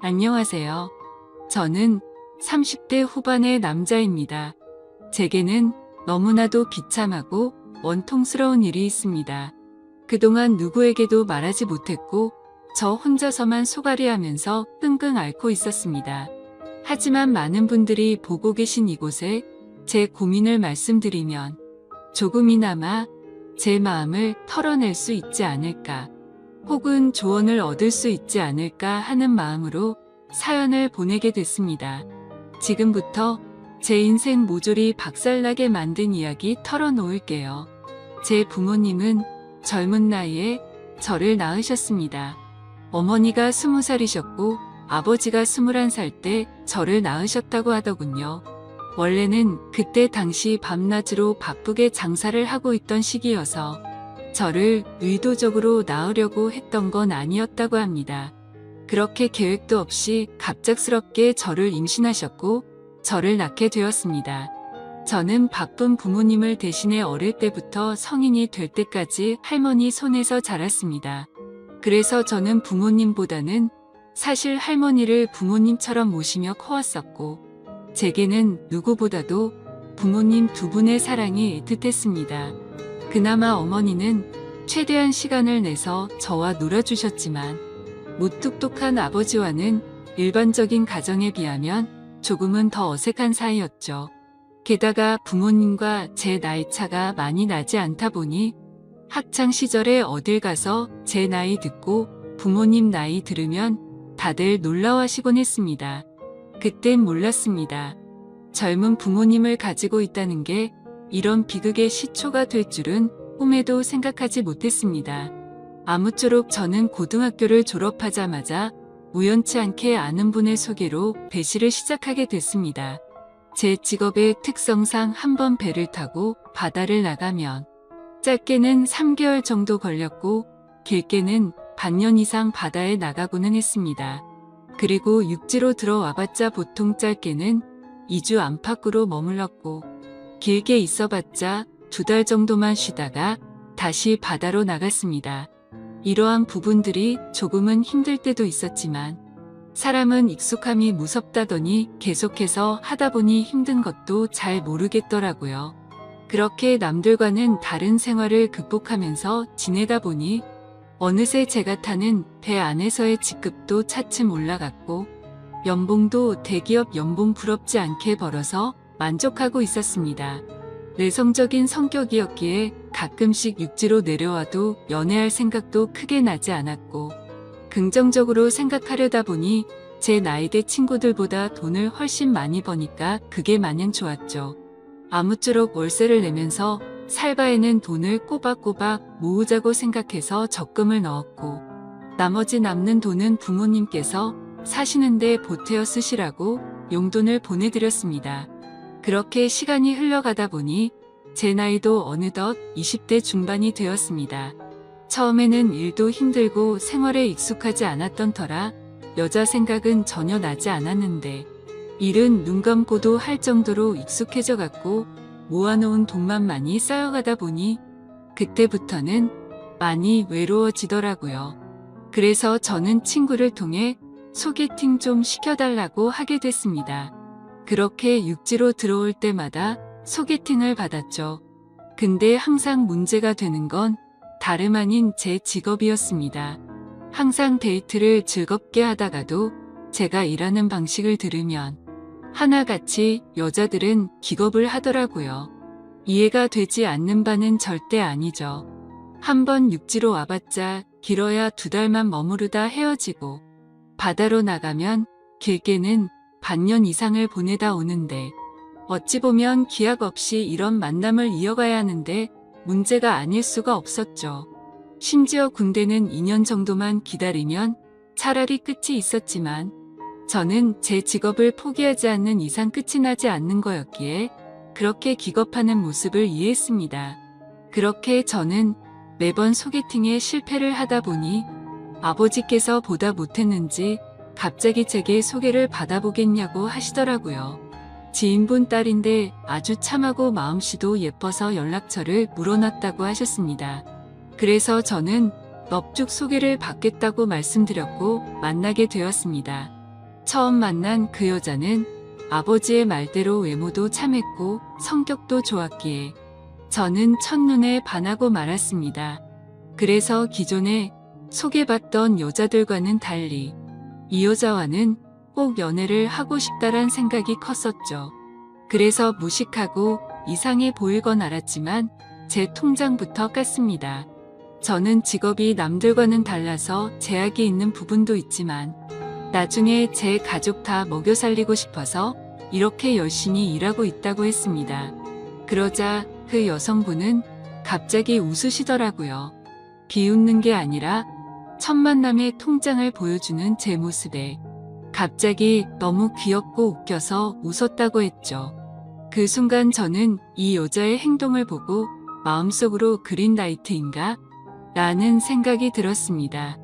안녕하세요. 저는 30대 후반의 남자입니다. 제게는 너무나도 비참하고 원통스러운 일이 있습니다. 그동안 누구에게도 말하지 못했고 저 혼자서만 소갈이하면서 끙끙 앓고 있었습니다. 하지만 많은 분들이 보고 계신 이곳에 제 고민을 말씀드리면 조금이나마 제 마음을 털어낼 수 있지 않을까, 혹은 조언을 얻을 수 있지 않을까 하는 마음으로 사연을 보내게 됐습니다. 지금부터 제 인생 모조리 박살나게 만든 이야기 털어놓을게요. 제 부모님은 젊은 나이에 저를 낳으셨습니다. 어머니가 20살이셨고 아버지가 21살 때 저를 낳으셨다고 하더군요. 원래는 그때 당시 밤낮으로 바쁘게 장사를 하고 있던 시기여서 저를 의도적으로 낳으려고 했던 건 아니었다고 합니다. 그렇게 계획도 없이 갑작스럽게 저를 임신하셨고 저를 낳게 되었습니다. 저는 바쁜 부모님을 대신해 어릴 때부터 성인이 될 때까지 할머니 손에서 자랐습니다. 그래서 저는 부모님보다는 사실 할머니를 부모님처럼 모시며 커왔었고, 제게는 누구보다도 부모님 두 분의 사랑이 애틋했습니다. 그나마 어머니는 최대한 시간을 내서 저와 놀아주셨지만 무뚝뚝한 아버지와는 일반적인 가정에 비하면 조금은 더 어색한 사이였죠. 게다가 부모님과 제 나이 차가 많이 나지 않다 보니 학창 시절에 어딜 가서 제 나이 듣고 부모님 나이 들으면 다들 놀라워하시곤 했습니다. 그땐 몰랐습니다. 젊은 부모님을 가지고 있다는 게 이런 비극의 시초가 될 줄은 꿈에도 생각하지 못했습니다. 아무쪼록 저는 고등학교를 졸업하자마자 우연치 않게 아는 분의 소개로 배시를 시작하게 됐습니다. 제 직업의 특성상 한번 배를 타고 바다를 나가면 짧게는 3개월 정도 걸렸고 길게는 반년 이상 바다에 나가고는 했습니다. 그리고 육지로 들어와봤자 보통 짧게는 2주 안팎으로 머물렀고 길게 있어봤자 2달 정도만 쉬다가 다시 바다로 나갔습니다. 이러한 부분들이 조금은 힘들 때도 있었지만 사람은 익숙함이 무섭다더니 계속해서 하다 보니 힘든 것도 잘 모르겠더라고요. 그렇게 남들과는 다른 생활을 극복하면서 지내다 보니 어느새 제가 타는 배 안에서의 직급도 차츰 올라갔고 연봉도 대기업 연봉 부럽지 않게 벌어서 만족하고 있었습니다. 내성적인 성격이었기에 가끔씩 육지로 내려와도 연애할 생각도 크게 나지 않았고, 긍정적으로 생각하려다 보니 제 나이대 친구들보다 돈을 훨씬 많이 버니까 그게 마냥 좋았죠. 아무쪼록 월세를 내면서 살 바에는 돈을 꼬박꼬박 모으자고 생각해서 적금을 넣었고, 나머지 남는 돈은 부모님께서 사시는데 보태어 쓰시라고 용돈을 보내드렸습니다. 그렇게 시간이 흘러가다 보니 제 나이도 어느덧 20대 중반이 되었습니다. 처음에는 일도 힘들고 생활에 익숙하지 않았던 터라 여자 생각은 전혀 나지 않았는데 일은 눈 감고도 할 정도로 익숙해져 갔고 모아놓은 돈만 많이 쌓여가다 보니 그때부터는 많이 외로워지더라고요. 그래서 저는 친구를 통해 소개팅 좀 시켜달라고 하게 됐습니다. 그렇게 육지로 들어올 때마다 소개팅을 받았죠. 근데 항상 문제가 되는 건 다름 아닌 제 직업이었습니다. 항상 데이트를 즐겁게 하다가도 제가 일하는 방식을 들으면 하나같이 여자들은 기겁을 하더라고요. 이해가 되지 않는 바는 절대 아니죠. 한번 육지로 와봤자 길어야 2달만 머무르다 헤어지고 바다로 나가면 길게는 반년 이상을 보내다 오는데 어찌 보면 기약 없이 이런 만남을 이어가야 하는데 문제가 아닐 수가 없었죠. 심지어 군대는 2년 정도만 기다리면 차라리 끝이 있었지만 저는 제 직업을 포기하지 않는 이상 끝이 나지 않는 거였기에 그렇게 기겁하는 모습을 이해했습니다. 그렇게 저는 매번 소개팅에 실패를 하다 보니 아버지께서 보다 못했는지 갑자기 제게 소개를 받아보겠냐고 하시더라고요. 지인분 딸인데 아주 참하고 마음씨도 예뻐서 연락처를 물어놨다고 하셨습니다. 그래서 저는 넙죽 소개를 받겠다고 말씀드렸고 만나게 되었습니다. 처음 만난 그 여자는 아버지의 말대로 외모도 참했고 성격도 좋았기에 저는 첫눈에 반하고 말았습니다. 그래서 기존에 소개받던 여자들과는 달리 이 여자와는 꼭 연애를 하고 싶다란 생각이 컸었죠. 그래서 무식하고 이상해 보이건 알았지만 제 통장부터 깠습니다. 저는 직업이 남들과는 달라서 제약이 있는 부분도 있지만 나중에 제 가족 다 먹여 살리고 싶어서 이렇게 열심히 일하고 있다고 했습니다. 그러자 그 여성분은 갑자기 웃으시더라고요. 비웃는 게 아니라 첫 만남의 통장을 보여주는 제 모습에 갑자기 너무 귀엽고 웃겨서 웃었다고 했죠. 그 순간 저는 이 여자의 행동을 보고 마음속으로 그린라이트인가? 라는 생각이 들었습니다.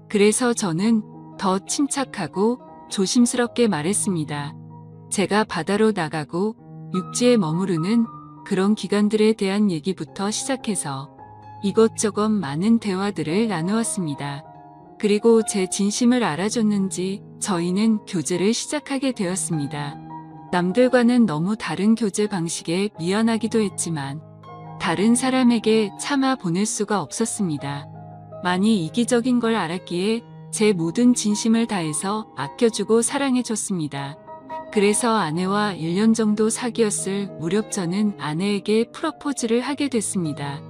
그래서 저는 더 침착하고 조심스럽게 말했습니다. 제가 바다로 나가고 육지에 머무르는 그런 기간들에 대한 얘기부터 시작해서 이것저것 많은 대화들을 나누었습니다. 그리고 제 진심을 알아줬는지 저희는 교제를 시작하게 되었습니다. 남들과는 너무 다른 교제 방식에 미안하기도 했지만 다른 사람에게 참아 보낼 수가 없었습니다. 많이 이기적인 걸 알았기에 제 모든 진심을 다해서 아껴주고 사랑해줬습니다. 그래서 아내와 1년 정도 사귀었을 무렵 저는 아내에게 프러포즈를 하게 됐습니다.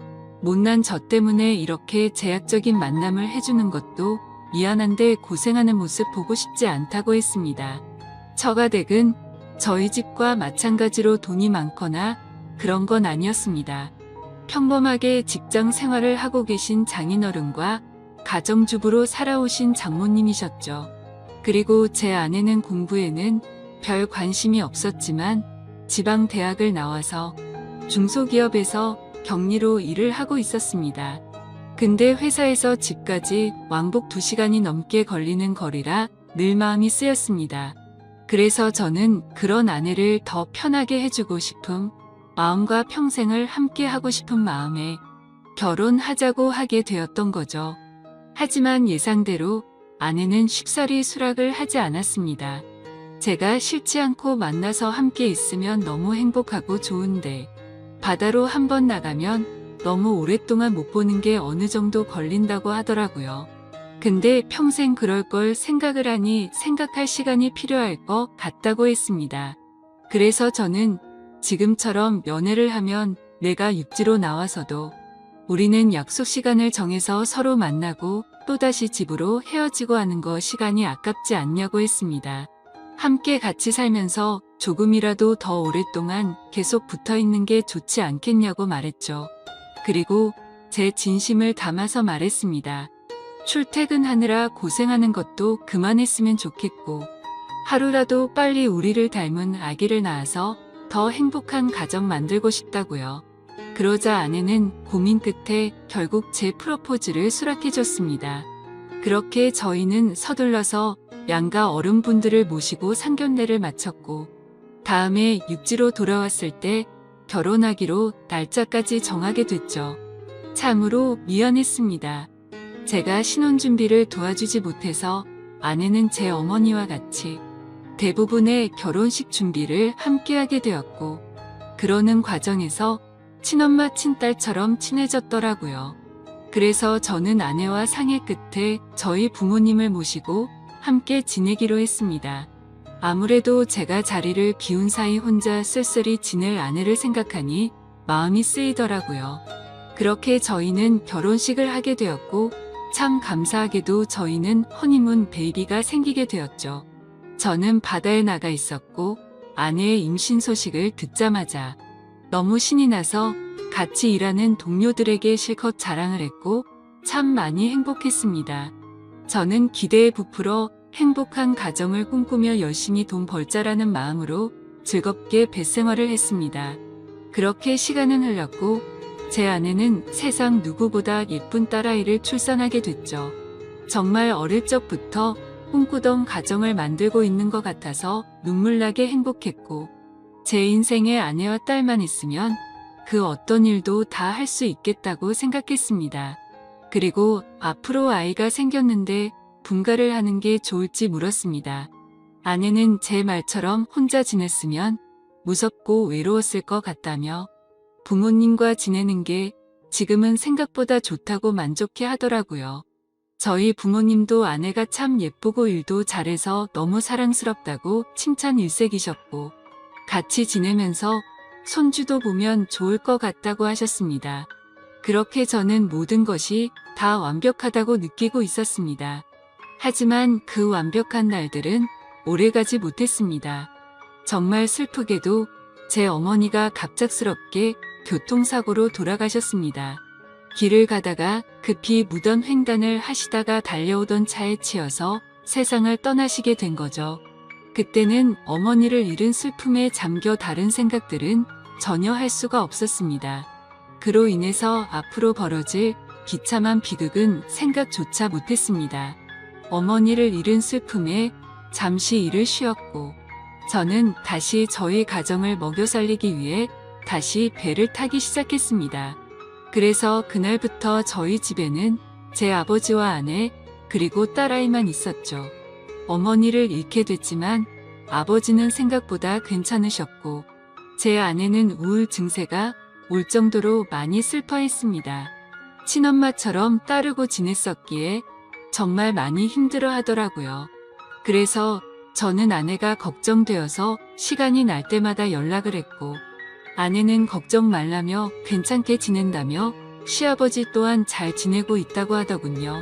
못난 저 때문에 이렇게 제약적인 만남을 해주는 것도 미안한데 고생하는 모습 보고 싶지 않다고 했습니다. 처가댁은 저희 집과 마찬가지로 돈이 많거나 그런 건 아니었습니다. 평범하게 직장 생활을 하고 계신 장인어른과 가정주부로 살아오신 장모님이셨죠. 그리고 제 아내는 공부에는 별 관심이 없었지만 지방 대학을 나와서 중소기업에서 격리로 일을 하고 있었습니다. 근데 회사에서 집까지 왕복 2시간이 넘게 걸리는 거리라 늘 마음이 쓰였습니다. 그래서 저는 그런 아내를 더 편하게 해주고 싶은 마음과 평생을 함께 하고 싶은 마음에 결혼하자고 하게 되었던 거죠. 하지만 예상대로 아내는 쉽사리 수락을 하지 않았습니다. 제가 싫지 않고 만나서 함께 있으면 너무 행복하고 좋은데 바다로 한번 나가면 너무 오랫동안 못 보는 게 어느 정도 걸린다고 하더라고요. 근데 평생 그럴 걸 생각을 하니 생각할 시간이 필요할 것 같다고 했습니다. 그래서 저는 지금처럼 연애를 하면 내가 육지로 나와서도 우리는 약속 시간을 정해서 서로 만나고 또다시 집으로 헤어지고 하는 거 시간이 아깝지 않냐고 했습니다. 함께 같이 살면서 조금이라도 더 오랫동안 계속 붙어 있는 게 좋지 않겠냐고 말했죠. 그리고 제 진심을 담아서 말했습니다. 출퇴근하느라 고생하는 것도 그만했으면 좋겠고 하루라도 빨리 우리를 닮은 아기를 낳아서 더 행복한 가정 만들고 싶다고요. 그러자 아내는 고민 끝에 결국 제 프로포즈를 수락해줬습니다. 그렇게 저희는 서둘러서 양가 어른분들을 모시고 상견례를 마쳤고 다음에 육지로 돌아왔을 때 결혼하기로 날짜까지 정하게 됐죠. 참으로 미안했습니다. 제가 신혼준비를 도와주지 못해서 아내는 제 어머니와 같이 대부분의 결혼식 준비를 함께하게 되었고 그러는 과정에서 친엄마 친딸처럼 친해졌더라고요. 그래서 저는 아내와 상의 끝에 저희 부모님을 모시고 함께 지내기로 했습니다. 아무래도 제가 자리를 비운 사이 혼자 쓸쓸히 지낼 아내를 생각하니 마음이 쓰이더라고요. 그렇게 저희는 결혼식을 하게 되었고 참 감사하게도 저희는 허니문 베이비가 생기게 되었죠. 저는 바다에 나가 있었고 아내의 임신 소식을 듣자마자 너무 신이 나서 같이 일하는 동료들에게 실컷 자랑을 했고 참 많이 행복했습니다. 저는 기대에 부풀어 행복한 가정을 꿈꾸며 열심히 돈 벌자라는 마음으로 즐겁게 뱃생활을 했습니다. 그렇게 시간은 흘렀고 제 아내는 세상 누구보다 예쁜 딸아이를 출산하게 됐죠. 정말 어릴 적부터 꿈꾸던 가정을 만들고 있는 것 같아서 눈물나게 행복했고 제 인생에 아내와 딸만 있으면 그 어떤 일도 다 할 수 있겠다고 생각했습니다. 그리고 앞으로 아이가 생겼는데 분가를 하는 게 좋을지 물었습니다. 아내는 제 말처럼 혼자 지냈으면 무섭고 외로웠을 것 같다며 부모님과 지내는 게 지금은 생각보다 좋다고 만족해 하더라고요. 저희 부모님도 아내가 참 예쁘고 일도 잘해서 너무 사랑스럽다고 칭찬 일색이셨고 같이 지내면서 손주도 보면 좋을 것 같다고 하셨습니다. 그렇게 저는 모든 것이 다 완벽하다고 느끼고 있었습니다. 하지만 그 완벽한 날들은 오래가지 못했습니다. 정말 슬프게도 제 어머니가 갑작스럽게 교통사고로 돌아가셨습니다. 길을 가다가 급히 무던 횡단을 하시다가 달려오던 차에 치여서 세상을 떠나시게 된 거죠. 그때는 어머니를 잃은 슬픔에 잠겨 다른 생각들은 전혀 할 수가 없었습니다. 그로 인해서 앞으로 벌어질 비참한 비극은 생각조차 못했습니다. 어머니를 잃은 슬픔에 잠시 일을 쉬었고 저는 다시 저희 가정을 먹여 살리기 위해 다시 배를 타기 시작했습니다. 그래서 그날부터 저희 집에는 제 아버지와 아내 그리고 딸아이만 있었죠. 어머니를 잃게 됐지만 아버지는 생각보다 괜찮으셨고 제 아내는 우울 증세가 올 정도로 많이 슬퍼했습니다. 친엄마처럼 따르고 지냈었기에 정말 많이 힘들어 하더라고요. 그래서 저는 아내가 걱정되어서 시간이 날 때마다 연락을 했고 아내는 걱정 말라며 괜찮게 지낸다며 시아버지 또한 잘 지내고 있다고 하더군요.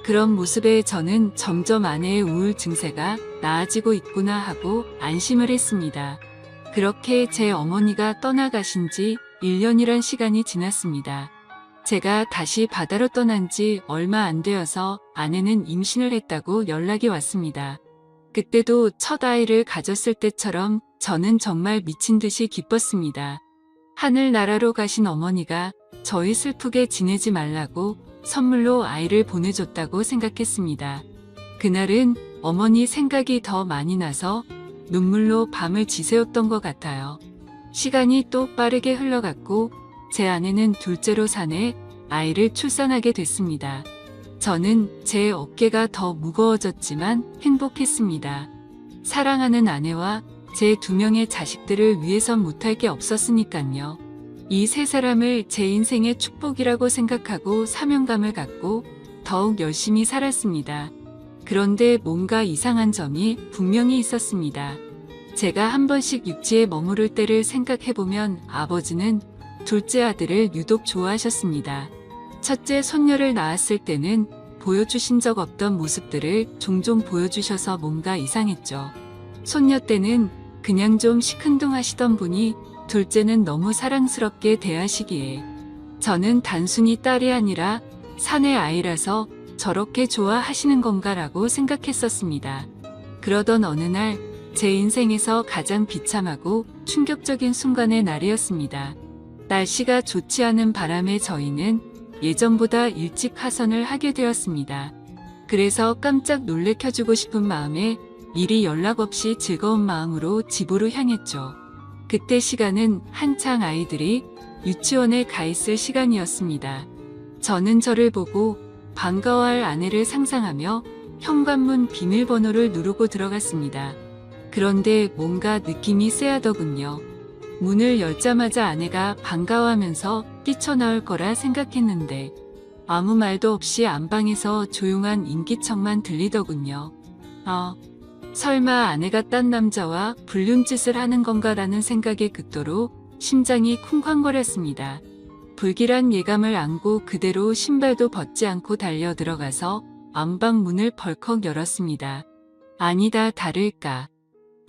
그런 모습에 저는 점점 아내의 우울 증세가 나아지고 있구나 하고 안심을 했습니다. 그렇게 제 어머니가 떠나가신 지 1년이란 시간이 지났습니다. 제가 다시 바다로 떠난 지 얼마 안 되어서 아내는 임신을 했다고 연락이 왔습니다. 그때도 첫 아이를 가졌을 때처럼 저는 정말 미친 듯이 기뻤습니다. 하늘나라로 가신 어머니가 저희 슬프게 지내지 말라고 선물로 아이를 보내줬다고 생각했습니다. 그날은 어머니 생각이 더 많이 나서 눈물로 밤을 지새웠던 것 같아요. 시간이 또 빠르게 흘러갔고 제 아내는 둘째로 사내 아이를 출산하게 됐습니다. 저는 제 어깨가 더 무거워졌지만 행복했습니다. 사랑하는 아내와 제 2명의 자식들을 위해선 못할 게 없었으니깐요. 이 세 사람을 제 인생의 축복이라고 생각하고 사명감을 갖고 더욱 열심히 살았습니다. 그런데 뭔가 이상한 점이 분명히 있었습니다. 제가 한 번씩 육지에 머무를 때를 생각해보면 아버지는 둘째 아들을 유독 좋아하셨습니다. 첫째 손녀를 낳았을 때는 보여주신 적 없던 모습들을 종종 보여주셔서 뭔가 이상했죠. 손녀 때는 그냥 좀 시큰둥하시던 분이 둘째는 너무 사랑스럽게 대하시기에 저는 단순히 딸이 아니라 사내 아이라서 저렇게 좋아하시는 건가라고 생각했었습니다. 그러던 어느 날 제 인생에서 가장 비참하고 충격적인 순간의 날이었습니다. 날씨가 좋지 않은 바람에 저희는 예전보다 일찍 하선을 하게 되었습니다. 그래서 깜짝 놀래켜주고 싶은 마음에 미리 연락 없이 즐거운 마음으로 집으로 향했죠. 그때 시간은 한창 아이들이 유치원에 가 있을 시간이었습니다. 저는 저를 보고 반가워할 아내를 상상하며 현관문 비밀번호를 누르고 들어갔습니다. 그런데 뭔가 느낌이 쎄하더군요. 문을 열자마자 아내가 반가워하면서 뛰쳐나올 거라 생각했는데 아무 말도 없이 안방에서 조용한 인기척만 들리더군요. 설마 아내가 딴 남자와 불륜짓을 하는 건가라는 생각에 극도로 심장이 쿵쾅거렸습니다. 불길한 예감을 안고 그대로 신발도 벗지 않고 달려 들어가서 안방 문을 벌컥 열었습니다. 아니다 다를까.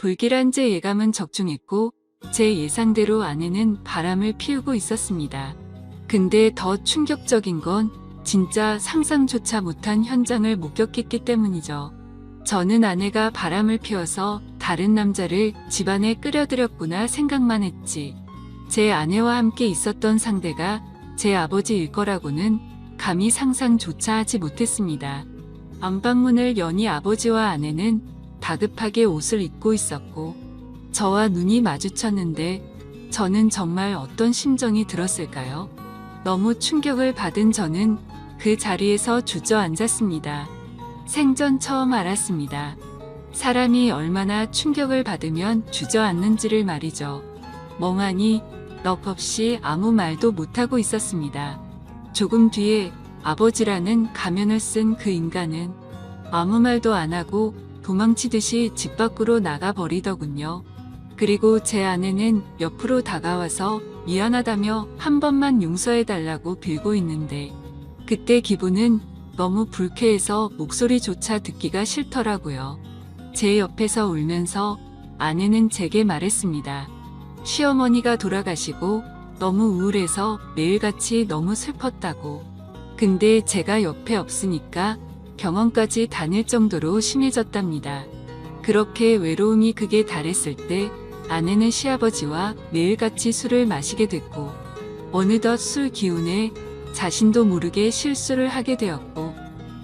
불길한 제 예감은 적중했고 제 예상대로 아내는 바람을 피우고 있었습니다. 근데 더 충격적인 건 진짜 상상조차 못한 현장을 목격했기 때문이죠. 저는 아내가 바람을 피워서 다른 남자를 집안에 끌어들였구나 생각만 했지. 제 아내와 함께 있었던 상대가 제 아버지일 거라고는 감히 상상조차 하지 못했습니다. 안방문을 여니 아버지와 아내는 다급하게 옷을 입고 있었고 저와 눈이 마주쳤는데 저는 정말 어떤 심정이 들었을까요? 너무 충격을 받은 저는 그 자리에서 주저앉았습니다. 생전 처음 알았습니다. 사람이 얼마나 충격을 받으면 주저앉는지를 말이죠. 멍하니 넋 없이 아무 말도 못하고 있었습니다. 조금 뒤에 아버지라는 가면을 쓴 그 인간은 아무 말도 안 하고 도망치듯이 집 밖으로 나가버리더군요. 그리고 제 아내는 옆으로 다가와서 미안하다며 한 번만 용서해달라고 빌고 있는데 그때 기분은 너무 불쾌해서 목소리조차 듣기가 싫더라고요. 제 옆에서 울면서 아내는 제게 말했습니다. 시어머니가 돌아가시고 너무 우울해서 매일같이 너무 슬펐다고. 근데 제가 옆에 없으니까 병원까지 다닐 정도로 심해졌답니다. 그렇게 외로움이 극에 달했을 때 아내는 시아버지와 매일같이 술을 마시게 됐고 어느덧 술 기운에 자신도 모르게 실수를 하게 되었고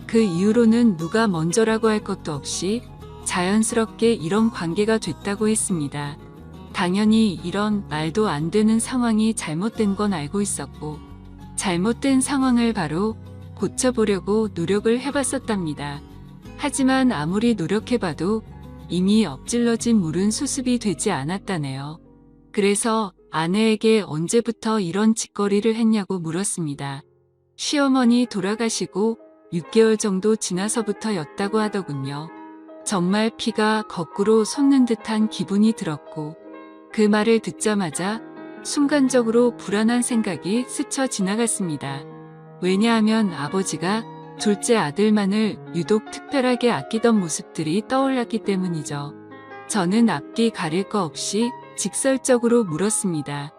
그 이후로는 누가 먼저라고 할 것도 없이 자연스럽게 이런 관계가 됐다고 했습니다. 당연히 이런 말도 안 되는 상황이 잘못된 건 알고 있었고 잘못된 상황을 바로 고쳐보려고 노력을 해봤었답니다. 하지만 아무리 노력해봐도 이미 엎질러진 물은 수습이 되지 않았다네요. 그래서 아내에게 언제부터 이런 짓거리를 했냐고 물었습니다. 시어머니 돌아가시고 6개월 정도 지나서부터였다고 하더군요. 정말 피가 거꾸로 솟는 듯한 기분이 들었고 그 말을 듣자마자 순간적으로 불안한 생각이 스쳐 지나갔습니다. 왜냐하면 아버지가 둘째 아들만을 유독 특별하게 아끼던 모습들이 떠올랐기 때문이죠. 저는 앞뒤 가릴 거 없이 직설적으로 물었습니다.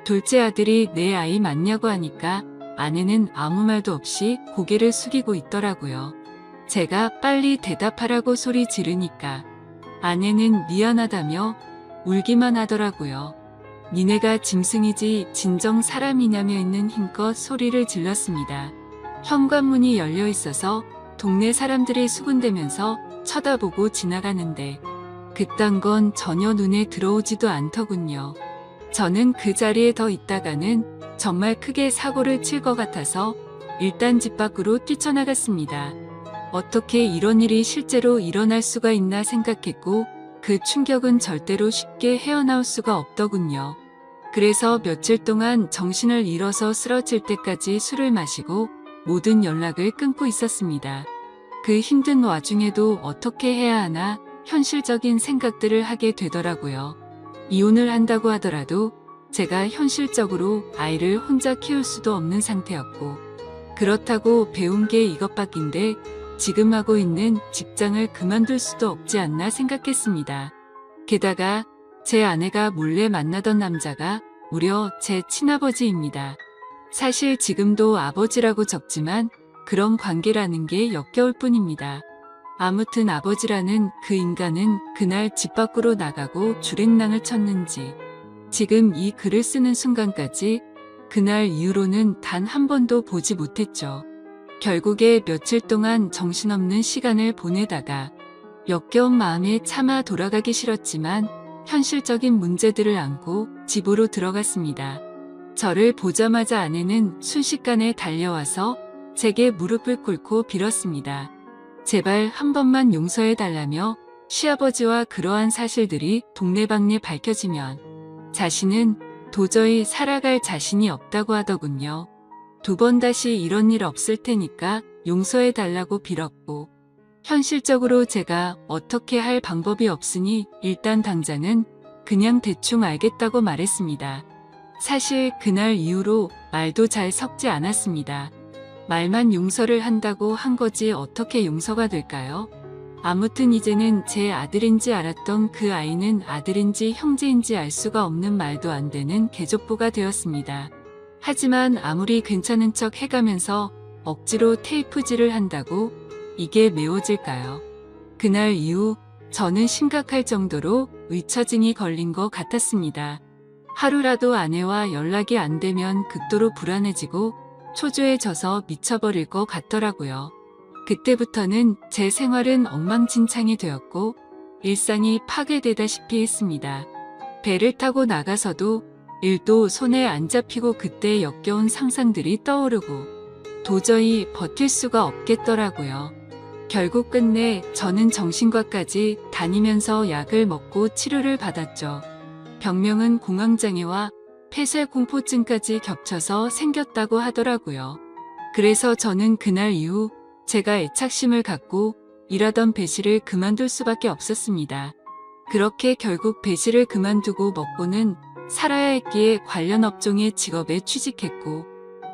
둘째 아들이 내 아이 맞냐고 하니까 아내는 아무 말도 없이 고개를 숙이고 있더라고요. 제가 빨리 대답하라고 소리 지르니까 아내는 미안하다며 울기만 하더라고요. 니네가 짐승이지 진정 사람이냐며 있는 힘껏 소리를 질렀습니다. 현관문이 열려 있어서 동네 사람들이 수군대면서 쳐다보고 지나가는데 그딴 건 전혀 눈에 들어오지도 않더군요. 저는 그 자리에 더 있다가는 정말 크게 사고를 칠 것 같아서 일단 집 밖으로 뛰쳐나갔습니다. 어떻게 이런 일이 실제로 일어날 수가 있나 생각했고 그 충격은 절대로 쉽게 헤어나올 수가 없더군요. 그래서 며칠 동안 정신을 잃어서 쓰러질 때까지 술을 마시고 모든 연락을 끊고 있었습니다. 그 힘든 와중에도 어떻게 해야 하나 현실적인 생각들을 하게 되더라고요. 이혼을 한다고 하더라도 제가 현실적으로 아이를 혼자 키울 수도 없는 상태였고 그렇다고 배운 게 이것밖인데 지금 하고 있는 직장을 그만둘 수도 없지 않나 생각했습니다. 게다가 제 아내가 몰래 만나던 남자가 무려 제 친아버지입니다. 사실 지금도 아버지라고 적지만 그런 관계라는 게 역겨울 뿐입니다. 아무튼 아버지라는 그 인간은 그날 집 밖으로 나가고 줄행랑을 쳤는지 지금 이 글을 쓰는 순간까지 그날 이후로는 단 한 번도 보지 못했죠. 결국에 며칠 동안 정신없는 시간을 보내다가 역겨운 마음에 차마 돌아가기 싫었지만 현실적인 문제들을 안고 집으로 들어갔습니다. 저를 보자마자 아내는 순식간에 달려와서 제게 무릎을 꿇고 빌었습니다. 제발 한 번만 용서해달라며 시아버지와 그러한 사실들이 동네방네 밝혀지면 자신은 도저히 살아갈 자신이 없다고 하더군요. 2번 다시 이런 일 없을 테니까 용서해달라고 빌었고 현실적으로 제가 어떻게 할 방법이 없으니 일단 당장은 그냥 대충 알겠다고 말했습니다. 사실 그날 이후로 말도 잘 섞지 않았습니다. 말만 용서를 한다고 한 거지 어떻게 용서가 될까요? 아무튼 이제는 제 아들인지 알았던 그 아이는 아들인지 형제인지 알 수가 없는 말도 안 되는 계족보가 되었습니다. 하지만 아무리 괜찮은 척 해가면서 억지로 테이프질을 한다고 이게 메워질까요? 그날 이후 저는 심각할 정도로 의처증이 걸린 것 같았습니다. 하루라도 아내와 연락이 안 되면 극도로 불안해지고 초조해져서 미쳐버릴 것 같더라고요. 그때부터는 제 생활은 엉망진창이 되었고 일상이 파괴되다시피 했습니다. 배를 타고 나가서도 일도 손에 안 잡히고 그때 역겨운 상상들이 떠오르고 도저히 버틸 수가 없겠더라고요. 결국 끝내 저는 정신과까지 다니면서 약을 먹고 치료를 받았죠. 병명은 공황장애와 폐쇄공포증까지 겹쳐서 생겼다고 하더라고요. 그래서 저는 그날 이후 제가 애착심을 갖고 일하던 배실을 그만둘 수밖에 없었습니다. 그렇게 결국 배실을 그만두고 먹고는 살아야 했기에 관련 업종의 직업에 취직했고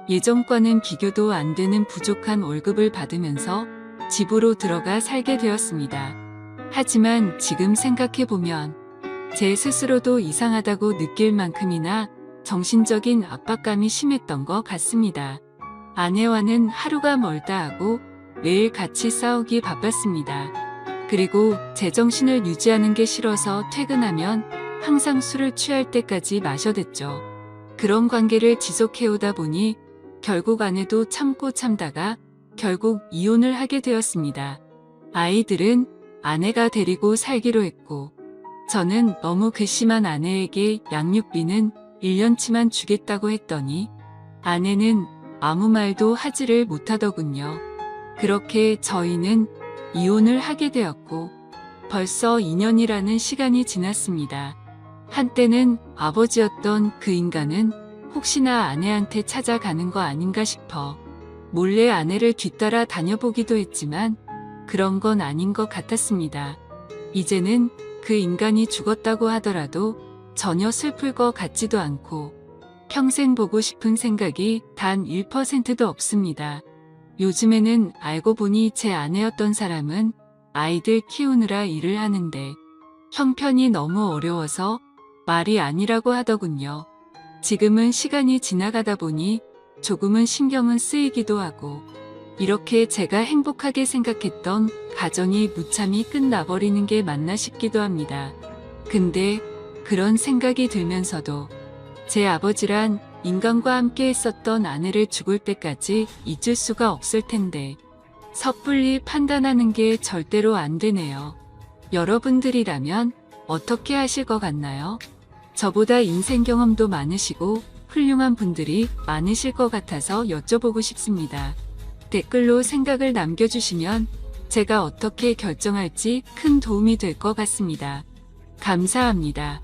예전과는 비교도 안 되는 부족한 월급을 받으면서 집으로 들어가 살게 되었습니다. 하지만 지금 생각해보면 제 스스로도 이상하다고 느낄 만큼이나 정신적인 압박감이 심했던 것 같습니다. 아내와는 하루가 멀다 하고 매일 같이 싸우기 바빴습니다. 그리고 제정신을 유지하는 게 싫어서 퇴근하면 항상 술을 취할 때까지 마셔댔죠. 그런 관계를 지속해오다 보니 결국 아내도 참고 참다가 결국 이혼을 하게 되었습니다. 아이들은 아내가 데리고 살기로 했고 저는 너무 괘씸한 아내에게 양육비는 1년치만 주겠다고 했더니 아내는 아무 말도 하지를 못하더군요. 그렇게 저희는 이혼을 하게 되었고 벌써 2년이라는 시간이 지났습니다. 한때는 아버지였던 그 인간은 혹시나 아내한테 찾아가는 거 아닌가 싶어 몰래 아내를 뒤따라 다녀보기도 했지만 그런 건 아닌 것 같았습니다. 이제는 그 인간이 죽었다고 하더라도 전혀 슬플 것 같지도 않고 평생 보고 싶은 생각이 단 1%도 없습니다. 요즘에는 알고 보니 제 아내였던 사람은 아이들 키우느라 일을 하는데 형편이 너무 어려워서 말이 아니라고 하더군요. 지금은 시간이 지나가다 보니 조금은 신경은 쓰이기도 하고 이렇게 제가 행복하게 생각했던 가정이 무참히 끝나버리는 게 맞나 싶기도 합니다. 근데 그런 생각이 들면서도 제 아버지란 인간과 함께 했었던 아내를 죽을 때까지 잊을 수가 없을 텐데 섣불리 판단하는 게 절대로 안 되네요. 여러분들이라면 어떻게 하실 것 같나요? 저보다 인생 경험도 많으시고 훌륭한 분들이 많으실 것 같아서 여쭤보고 싶습니다. 댓글로 생각을 남겨주시면 제가 어떻게 결정할지 큰 도움이 될 것 같습니다. 감사합니다.